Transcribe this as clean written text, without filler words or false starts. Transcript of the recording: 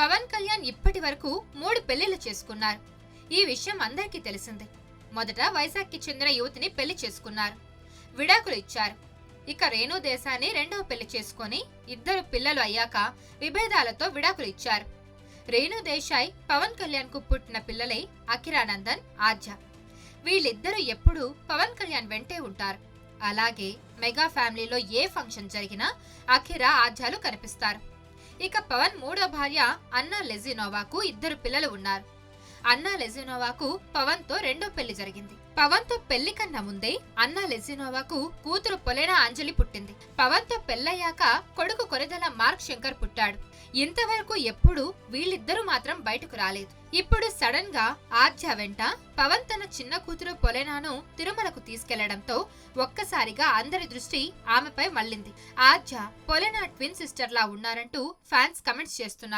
పవన్ కళ్యాణ్ ఇప్పటి వరకు 3 పెళ్లిళ్లు చేసుకున్నారు. ఈ విషయం అందరికీ తెలిసిందే. మొదట వైజాగ్ కి చెందిన యువతిని పెళ్లి చేసుకున్నారు, విడాకులు ఇచ్చారు. ఇక రేణు దేశాన్ని రెండవ పెళ్లి చేసుకుని 2 పిల్లలు అయ్యాక విభేదాలతో విడాకులు ఇచ్చారు. రేణు దేశాయ్ పవన్ కళ్యాణ్ కు పుట్టిన పిల్లలే అఖిరానందన్, ఆద్య. వీళ్ళిద్దరూ ఎప్పుడూ పవన్ కళ్యాణ్ వెంటే ఉంటారు. అలాగే మెగా ఫ్యామిలీలో ఏ ఫంక్షన్ జరిగినా అఖిర, ఆద్యాలు కనిపిస్తారు. ఇక పవన్ మూడో భార్య అన్నా లెజినోవాకు 2 పిల్లలు ఉన్నారు. అన్నా లెజినోవాకు పవన్ తో రెండో పెళ్లి జరిగింది. పవన్ తో పెళ్లి కన్నా ముందే అన్నా లెజినోవాకు కూతురు పొలెనా అంజలి పుట్టింది. పవన్ తో పెళ్లయ్యాక కొడుకు కొరెదల మార్క్ శంకర్ పుట్టాడు. ఇంతవరకు ఎప్పుడు వీళ్ళిద్దరూ మాత్రం బయటకు రాలేదు. ఇప్పుడు సడన్ గా ఆద్య వెంట పవన్ తన చిన్న కూతురు పొలెనాను తిరుమలకు తీసుకెళ్లడంతో ఒక్కసారిగా అందరి దృష్టి ఆమెపై మళ్లింది. ఆద్య, పొలెనా ట్విన్ సిస్టర్ లా ఉన్నారంటూ ఫ్యాన్స్ కమెంట్స్ చేస్తున్నారు.